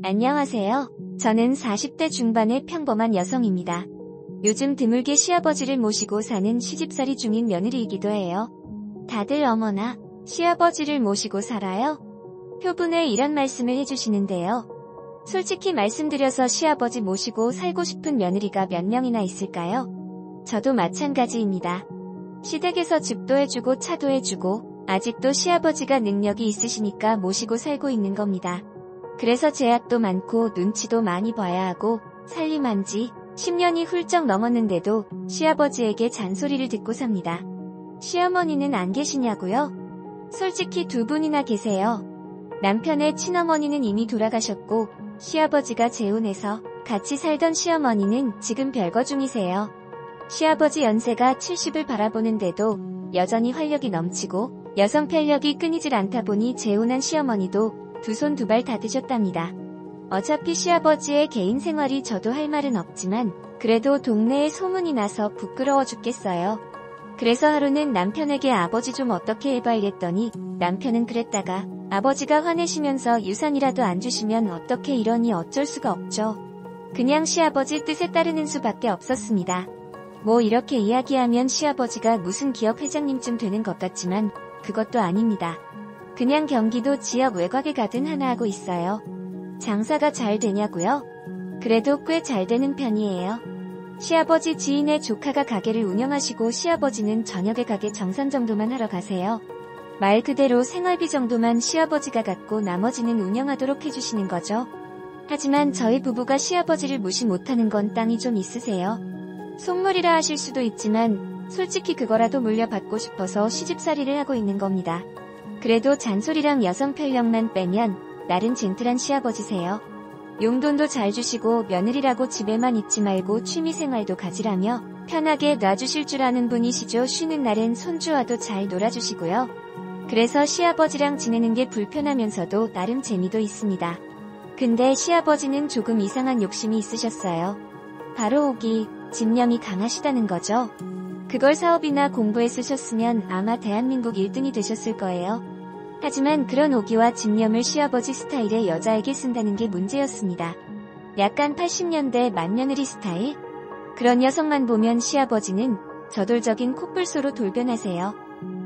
안녕하세요. 저는 40대 중반의 평범한 여성입니다. 요즘 드물게 시아버지를 모시고 사는 시집살이 중인 며느리이기도 해요. 다들 어머나, 시아버지를 모시고 살아요? 표분에 이런 말씀을 해주시는데요. 솔직히 말씀드려서 시아버지 모시고 살고 싶은 며느리가 몇 명이나 있을까요? 저도 마찬가지입니다. 시댁에서 집도 해주고 차도 해주고 아직도 시아버지가 능력이 있으시니까 모시고 살고 있는 겁니다. 그래서 제약도 많고 눈치도 많이 봐야 하고 살림한 지 10년이 훌쩍 넘었는데도 시아버지에게 잔소리를 듣고 삽니다. 시어머니는 안 계시냐고요? 솔직히 두 분이나 계세요. 남편의 친어머니는 이미 돌아가셨고 시아버지가 재혼해서 같이 살던 시어머니는 지금 별거 중이세요. 시아버지 연세가 70을 바라보는데도 여전히 활력이 넘치고 여성 편력이 끊이질 않다 보니 재혼한 시어머니도 두 손 두 발 다 드셨답니다. 어차피 시아버지의 개인 생활이 저도 할 말은 없지만 그래도 동네에 소문이 나서 부끄러워 죽겠어요. 그래서 하루는 남편에게 아버지 좀 어떻게 해봐 이랬더니 남편은 그랬다가 아버지가 화내시면서 유산이라도 안 주시면 어떻게 이러니 어쩔 수가 없죠. 그냥 시아버지 뜻에 따르는 수밖에 없었습니다. 뭐 이렇게 이야기하면 시아버지가 무슨 기업 회장님쯤 되는 것 같지만 그것도 아닙니다. 그냥 경기도 지역 외곽에 가든 하나 하고 있어요. 장사가 잘 되냐고요? 그래도 꽤 잘 되는 편이에요. 시아버지 지인의 조카가 가게를 운영하시고 시아버지는 저녁에 가게 정산 정도만 하러 가세요. 말 그대로 생활비 정도만 시아버지가 갖고 나머지는 운영하도록 해주시는 거죠. 하지만 저희 부부가 시아버지를 무시 못하는 건 땅이 좀 있으세요. 속물이라 하실 수도 있지만 솔직히 그거라도 물려받고 싶어서 시집살이를 하고 있는 겁니다. 그래도 잔소리랑 여성 편력만 빼면 나름 젠틀한 시아버지세요. 용돈도 잘 주시고 며느리라고 집에만 있지 말고 취미생활도 가지라며 편하게 놔주실 줄 아는 분이시죠. 쉬는 날엔 손주와도 잘 놀아주시고요. 그래서 시아버지랑 지내는 게 불편하면서도 나름 재미도 있습니다. 근데 시아버지는 조금 이상한 욕심이 있으셨어요. 바로 오기, 집념이 강하시다는 거죠. 그걸 사업이나 공부에 쓰셨으면 아마 대한민국 1등이 되셨을 거예요. 하지만 그런 오기와 집념을 시아버지 스타일의 여자에게 쓴다는 게 문제였습니다. 약간 80년대 맏며느리 스타일? 그런 여성만 보면 시아버지는 저돌적인 코뿔소로 돌변하세요.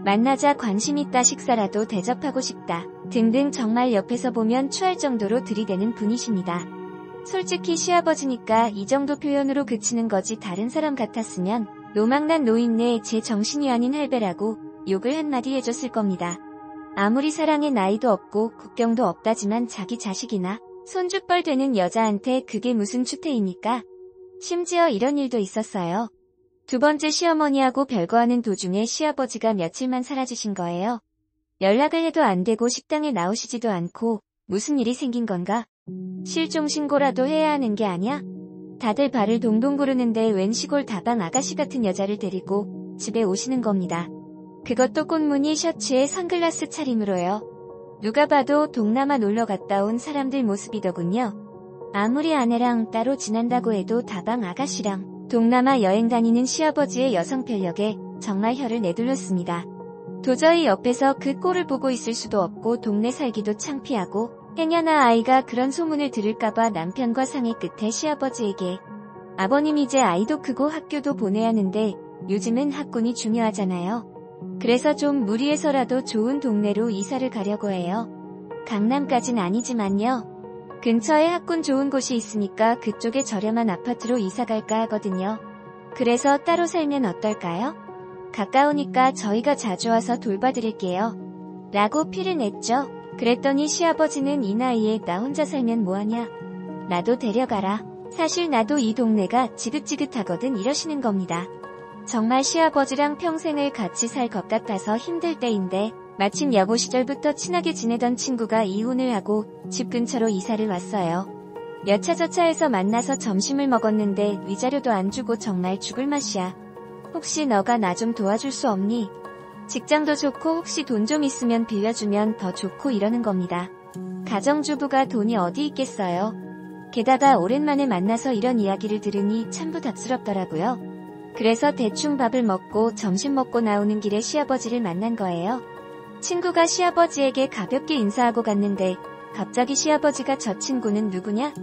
만나자 관심 있다, 식사라도 대접하고 싶다 등등 정말 옆에서 보면 추할 정도로 들이대는 분이십니다. 솔직히 시아버지니까 이 정도 표현으로 그치는 거지 다른 사람 같았으면 노망난 노인네 제 정신이 아닌 할배라고 욕을 한마디 해줬을 겁니다. 아무리 사랑에 나이도 없고 국경도 없다지만 자기 자식이나 손주뻘 되는 여자한테 그게 무슨 추태입니까? 심지어 이런 일도 있었어요. 두 번째 시어머니하고 별거하는 도중에 시아버지가 며칠만 사라지신 거예요. 연락을 해도 안 되고 식당에 나오시지도 않고 무슨 일이 생긴 건가? 실종 신고라도 해야 하는 게 아냐? 다들 발을 동동 구르는데 웬 시골 다방 아가씨 같은 여자를 데리고 집에 오시는 겁니다. 그것도 꽃무늬 셔츠에 선글라스 차림으로요. 누가 봐도 동남아 놀러 갔다 온 사람들 모습이더군요. 아무리 아내랑 따로 지낸다고 해도 다방 아가씨랑 동남아 여행 다니는 시아버지의 여성 편력에 정말 혀를 내둘렀습니다. 도저히 옆에서 그 꼴을 보고 있을 수도 없고 동네 살기도 창피하고 행여나 아이가 그런 소문을 들을까봐 남편과 상의 끝에 시아버지에게 아버님 이제 아이도 크고 학교도 보내야 하는데 요즘은 학군이 중요하잖아요. 그래서 좀 무리해서라도 좋은 동네로 이사를 가려고 해요. 강남까진 아니지만요. 근처에 학군 좋은 곳이 있으니까 그쪽에 저렴한 아파트로 이사 갈까 하거든요. 그래서 따로 살면 어떨까요? 가까우니까 저희가 자주 와서 돌봐드릴게요. 라고 피를 냈죠. 그랬더니 시아버지는 이 나이에 나 혼자 살면 뭐하냐? 나도 데려가라. 사실 나도 이 동네가 지긋지긋하거든 이러시는 겁니다. 정말 시아버지랑 평생을 같이 살 것 같아서 힘들 때인데 마침 여고 시절부터 친하게 지내던 친구가 이혼을 하고 집 근처로 이사를 왔어요. 여차저차해서 만나서 점심을 먹었는데 위자료도 안 주고 정말 죽을 맛이야. 혹시 너가 나 좀 도와줄 수 없니? 직장도 좋고 혹시 돈 좀 있으면 빌려주면 더 좋고 이러는 겁니다. 가정주부가 돈이 어디 있겠어요. 게다가 오랜만에 만나서 이런 이야기를 들으니 참 부담스럽더라고요. 그래서 대충 밥을 먹고 점심 먹고 나오는 길에 시아버지를 만난 거예요. 친구가 시아버지에게 가볍게 인사하고 갔는데 갑자기 시아버지가 저 친구는 누구냐?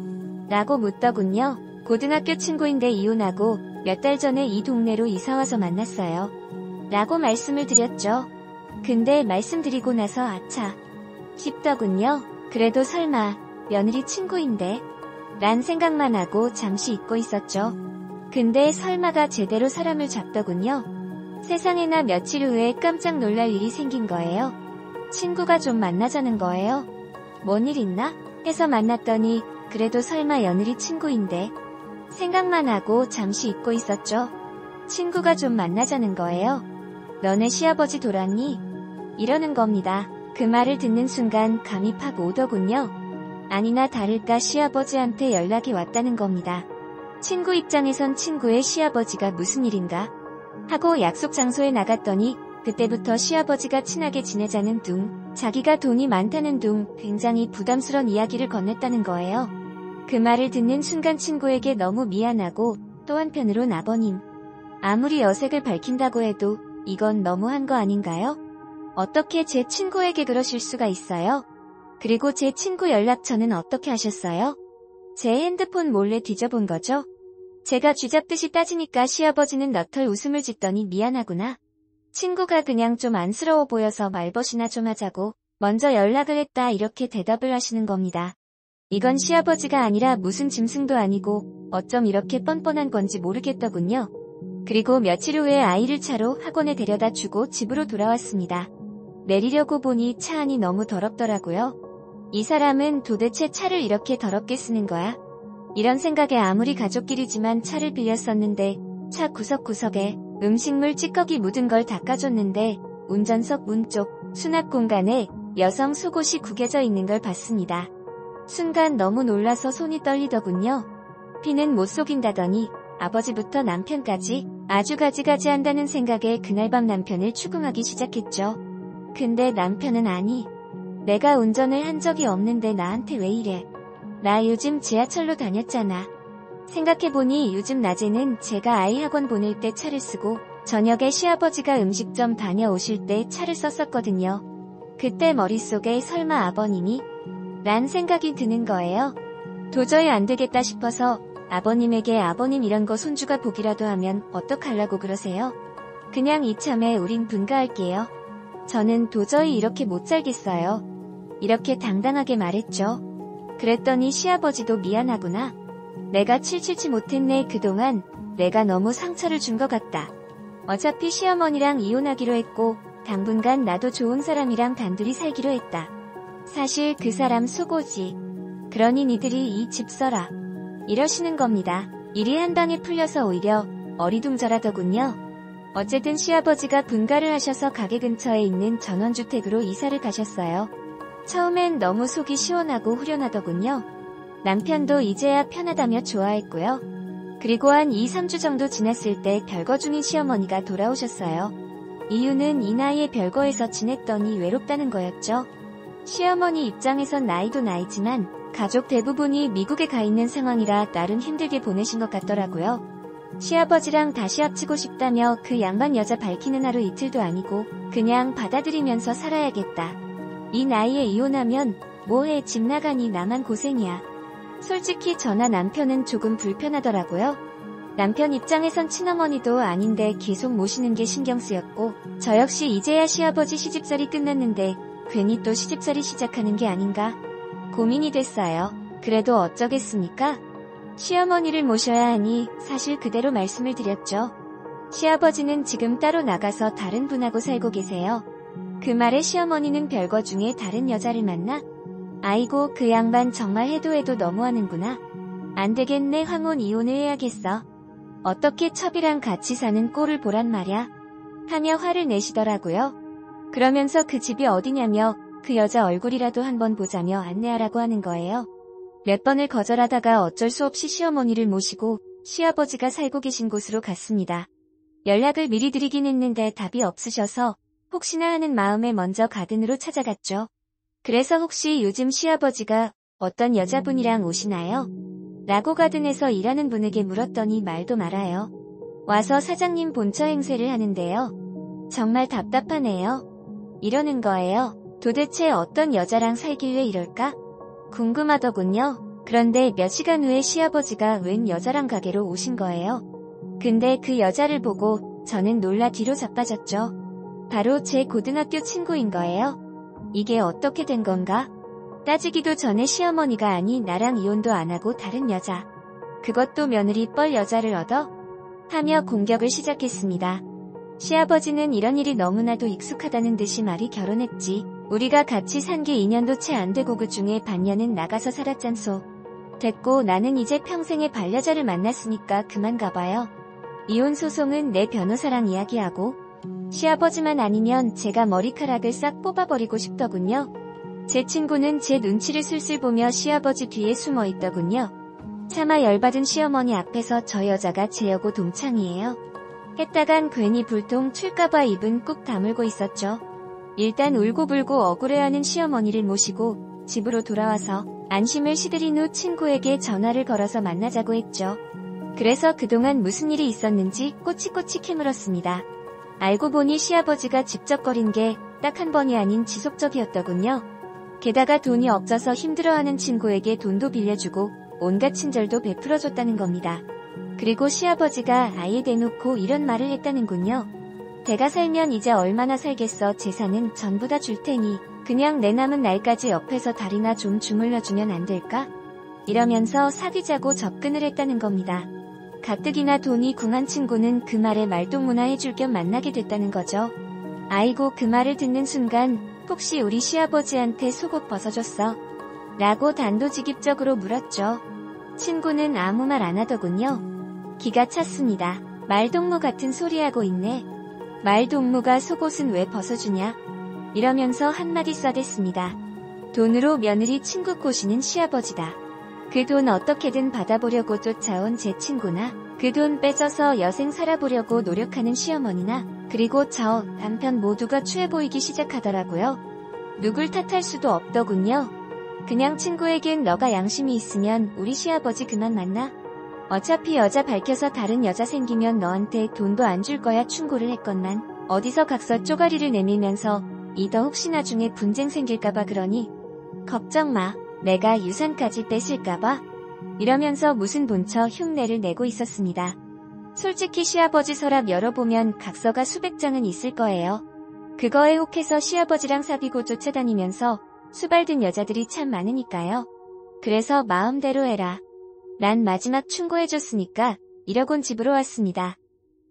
라고 묻더군요. 고등학교 친구인데 이혼하고 몇 달 전에 이 동네로 이사와서 만났어요. 라고 말씀을 드렸죠. 근데 말씀드리고 나서 아차 싶더군요. 그래도 설마 며느리 친구인데? 란 생각만 하고 잠시 잊고 있었죠. 근데 설마가 제대로 사람을 잡더군요. 세상에나 며칠 후에 깜짝 놀랄 일이 생긴 거예요. 친구가 좀 만나자는 거예요. 뭔 일 있나? 해서 만났더니 그래도 설마 며느리 친구인데? 생각만 하고 잠시 잊고 있었죠. 친구가 좀 만나자는 거예요. 너네 시아버지 돌았니? 이러는 겁니다. 그 말을 듣는 순간 감이 팍 오더군요. 아니나 다를까 시아버지한테 연락이 왔다는 겁니다. 친구 입장에선 친구의 시아버지가 무슨 일인가? 하고 약속 장소에 나갔더니 그때부터 시아버지가 친하게 지내자는 둥, 자기가 돈이 많다는 둥 굉장히 부담스러운 이야기를 건넸다는 거예요. 그 말을 듣는 순간 친구에게 너무 미안하고 또 한편으론 아버님. 아무리 여색을 밝힌다고 해도 이건 너무한 거 아닌가요? 어떻게 제 친구에게 그러실 수가 있어요? 그리고 제 친구 연락처는 어떻게 하셨어요? 제 핸드폰 몰래 뒤져본 거죠? 제가 쥐잡듯이 따지니까 시아버지는 너털 웃음을 짓더니 미안하구나. 친구가 그냥 좀 안쓰러워 보여서 말벗이나 좀 하자고 먼저 연락을 했다 이렇게 대답을 하시는 겁니다. 이건 시아버지가 아니라 무슨 짐승도 아니고 어쩜 이렇게 뻔뻔한 건지 모르겠더군요. 그리고 며칠 후에 아이를 차로 학원에 데려다 주고 집으로 돌아왔습니다. 내리려고 보니 차 안이 너무 더럽더라고요. 이 사람은 도대체 차를 이렇게 더럽게 쓰는 거야? 이런 생각에 아무리 가족끼리지만 차를 빌렸었는데 차 구석구석에 음식물 찌꺼기 묻은 걸 닦아줬는데 운전석 문 쪽 수납 공간에 여성 속옷이 구겨져 있는 걸 봤습니다. 순간 너무 놀라서 손이 떨리더군요. 피는 못 속인다더니 아버지부터 남편까지 아주 가지가지 한다는 생각에 그날 밤 남편을 추궁하기 시작했죠. 근데 남편은 아니. 내가 운전을 한 적이 없는데 나한테 왜 이래. 나 요즘 지하철로 다녔잖아. 생각해보니 요즘 낮에는 제가 아이 학원 보낼 때 차를 쓰고 저녁에 시아버지가 음식점 다녀오실 때 차를 썼었거든요. 그때 머릿속에 설마 아버님이? 란 생각이 드는 거예요. 도저히 안 되겠다 싶어서 아버님에게 아버님 이런 거 손주가 보기라도 하면 어떡하려고 그러세요? 그냥 이참에 우린 분가할게요. 저는 도저히 이렇게 못 살겠어요. 이렇게 당당하게 말했죠. 그랬더니 시아버지도 미안하구나. 내가 칠칠치 못했네. 그동안 내가 너무 상처를 준 것 같다. 어차피 시어머니랑 이혼하기로 했고 당분간 나도 좋은 사람이랑 단둘이 살기로 했다. 사실 그 사람 수고지. 그러니 니들이 이 집 써라. 이러시는 겁니다. 일이 한 방에 풀려서 오히려 어리둥절하더군요. 어쨌든 시아버지가 분가를 하셔서 가게 근처에 있는 전원주택으로 이사를 가셨어요. 처음엔 너무 속이 시원하고 후련하더군요. 남편도 이제야 편하다며 좋아했고요. 그리고 한 2-3주 정도 지났을 때 별거 중인 시어머니가 돌아오셨어요. 이유는 이 나이에 별거에서 지냈더니 외롭다는 거였죠. 시어머니 입장에선 나이도 나이지만 가족 대부분이 미국에 가 있는 상황이라 나름 힘들게 보내신 것 같더라고요. 시아버지랑 다시 합치고 싶다며 그 양반 여자 밝히는 하루 이틀도 아니고 그냥 받아들이면서 살아야겠다. 이 나이에 이혼하면 뭐해 집 나가니 나만 고생이야. 솔직히 저나 남편은 조금 불편하더라고요. 남편 입장에선 친어머니도 아닌데 계속 모시는 게 신경 쓰였고 저 역시 이제야 시아버지 시집살이 끝났는데 괜히 또 시집살이 시작하는 게 아닌가 고민이 됐어요. 그래도 어쩌겠습니까? 시어머니를 모셔야 하니 사실 그대로 말씀을 드렸죠. 시아버지는 지금 따로 나가서 다른 분하고 살고 계세요. 그 말에 시어머니는 별거 중에 다른 여자를 만나? 아이고 그 양반 정말 해도 해도 너무하는구나. 안 되겠네 황혼 이혼을 해야겠어. 어떻게 첩이랑 같이 사는 꼴을 보란 말야. 하며 화를 내시더라고요. 그러면서 그 집이 어디냐며 그 여자 얼굴이라도 한번 보자며 안내하라고 하는 거예요. 몇 번을 거절하다가 어쩔 수 없이 시어머니를 모시고 시아버지가 살고 계신 곳으로 갔습니다. 연락을 미리 드리긴 했는데 답이 없으셔서 혹시나 하는 마음에 먼저 가든으로 찾아갔죠. 그래서 혹시 요즘 시아버지가 어떤 여자분이랑 오시나요? 라고 가든에서 일하는 분에게 물었더니 말도 말아요. 와서 사장님 본처 행세를 하는데요. 정말 답답하네요. 이러는 거예요. 도대체 어떤 여자랑 살길래 이럴까? 궁금하더군요. 그런데 몇 시간 후에 시아버지가 웬 여자랑 가게로 오신 거예요. 근데 그 여자를 보고 저는 놀라 뒤로 자빠졌죠. 바로 제 고등학교 친구인 거예요. 이게 어떻게 된 건가? 따지기도 전에 시어머니가 아닌 나랑 이혼도 안 하고 다른 여자. 그것도 며느리 뻘 여자를 얻어? 하며 공격을 시작했습니다. 시아버지는 이런 일이 너무나도 익숙하다는 듯이 말이 결혼했지. 우리가 같이 산 게 2년도 채 안 되고 그중에 반년은 나가서 살았잖소. 됐고 나는 이제 평생의 반려자를 만났으니까 그만 가봐요. 이혼 소송은 내 변호사랑 이야기하고 시아버지만 아니면 제가 머리카락을 싹 뽑아버리고 싶더군요. 제 친구는 제 눈치를 슬슬 보며 시아버지 뒤에 숨어 있더군요. 차마 열받은 시어머니 앞에서 저 여자가 제 여고 동창이에요. 했다간 괜히 불통 튈까봐 입은 꾹 다물고 있었죠. 일단 울고불고 억울해하는 시어머니를 모시고 집으로 돌아와서 안심을 시들인 후 친구에게 전화를 걸어서 만나자고 했죠. 그래서 그동안 무슨 일이 있었는지 꼬치꼬치 캐물었습니다. 알고 보니 시아버지가 직접 거린 게 딱 한 번이 아닌 지속적이었더군요. 게다가 돈이 없어서 힘들어하는 친구에게 돈도 빌려주고 온갖 친절도 베풀어줬다는 겁니다. 그리고 시아버지가 아예 대놓고 이런 말을 했다는군요. 내가 살면 이제 얼마나 살겠어. 재산은 전부 다 줄 테니 그냥 내 남은 날까지 옆에서 다리나 좀 주물러주면 안 될까? 이러면서 사귀자고 접근을 했다는 겁니다. 가뜩이나 돈이 궁한 친구는 그 말에 말동무나 해줄 겸 만나게 됐다는 거죠. 아이고, 그 말을 듣는 순간 혹시 우리 시아버지한테 속옷 벗어줬어? 라고 단도직입적으로 물었죠. 친구는 아무 말 안 하더군요. 기가 찼습니다. 말동무 같은 소리하고 있네. 말동무가 속옷은 왜 벗어주냐? 이러면서 한마디 써댔습니다. 돈으로 며느리 친구 꼬시는 시아버지다. 그 돈 어떻게든 받아보려고 쫓아온 제 친구나 그 돈 뺏어서 여생 살아보려고 노력하는 시어머니나 그리고 저 남편 모두가 추해 보이기 시작하더라고요. 누굴 탓할 수도 없더군요. 그냥 친구에겐 너가 양심이 있으면 우리 시아버지 그만 만나? 어차피 여자 밝혀서 다른 여자 생기면 너한테 돈도 안 줄 거야 충고를 했건만 어디서 각서 쪼가리를 내밀면서 이더 혹시 나중에 분쟁 생길까봐 그러니 걱정 마. 내가 유산까지 뺏을까봐? 이러면서 무슨 본처 흉내를 내고 있었습니다. 솔직히 시아버지 서랍 열어보면 각서가 수백 장은 있을 거예요. 그거에 혹해서 시아버지랑 사귀고 쫓아다니면서 수발든 여자들이 참 많으니까요. 그래서 마음대로 해라. 난 마지막 충고해줬으니까 이러곤 집으로 왔습니다.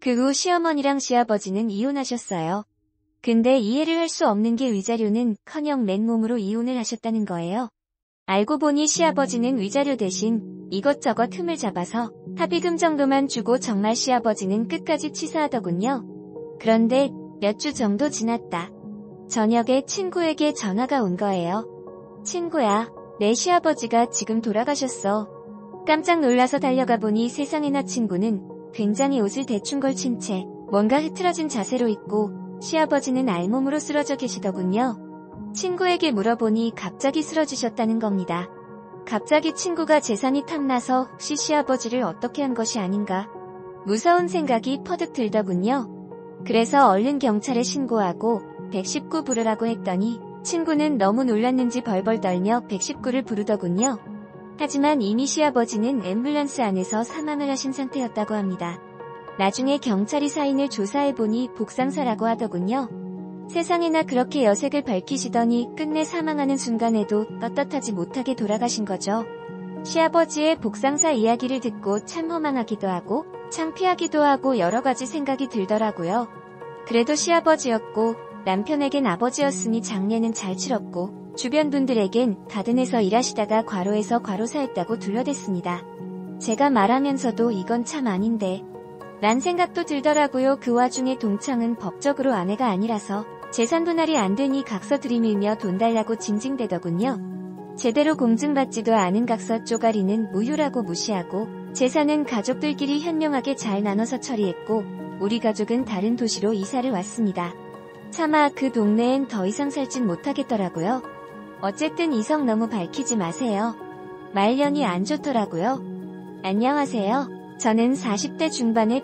그 후 시어머니랑 시아버지는 이혼하셨어요. 근데 이해를 할 수 없는 게 위자료는커녕 맨몸으로 이혼을 하셨다는 거예요. 알고 보니 시아버지는 위자료 대신 이것저것 틈을 잡아서 합의금 정도만 주고 정말 시아버지는 끝까지 치사하더군요. 그런데 몇 주 정도 지났다. 저녁에 친구에게 전화가 온 거예요. 친구야, 내 시아버지가 지금 돌아가셨어. 깜짝 놀라서 달려가 보니 세상에나 친구는 굉장히 옷을 대충 걸친 채 뭔가 흐트러진 자세로 있고 시아버지는 알몸으로 쓰러져 계시더군요. 친구에게 물어보니 갑자기 쓰러지셨다는 겁니다. 갑자기 친구가 재산이 탐나서 혹시 시아버지를 어떻게 한 것이 아닌가 무서운 생각이 퍼뜩 들더군요. 그래서 얼른 경찰에 신고하고 119 부르라고 했더니 친구는 너무 놀랐는지 벌벌 떨며 119를 부르더군요. 하지만 이미 시아버지는 앰뷸런스 안에서 사망을 하신 상태였다고 합니다. 나중에 경찰이 사인을 조사해보니 복상사라고 하더군요. 세상에나 그렇게 여색을 밝히시더니 끝내 사망하는 순간에도 떳떳하지 못하게 돌아가신 거죠. 시아버지의 복상사 이야기를 듣고 참 허망하기도 하고 창피하기도 하고 여러 가지 생각이 들더라고요. 그래도 시아버지였고 남편에겐 아버지였으니 장례는 잘 치렀고 주변 분들에겐 가든에서 일하시다가 과로해서 과로사했다고 둘러댔습니다. 제가 말하면서도 이건 참 아닌데 란 생각도 들더라고요. 그 와중에 동창은 법적으로 아내가 아니라서 재산 분할이 안 되니 각서 들이밀며 돈 달라고 징징대더군요. 제대로 공증받지도 않은 각서 쪼가리는 무효라고 무시하고 재산은 가족들끼리 현명하게 잘 나눠서 처리했고 우리 가족은 다른 도시로 이사를 왔습니다. 차마 그 동네엔 더 이상 살진 못하겠더라고요. 어쨌든 이성 너무 밝히지 마세요. 말년이 안 좋더라고요. 안녕하세요. 저는 40대 중반의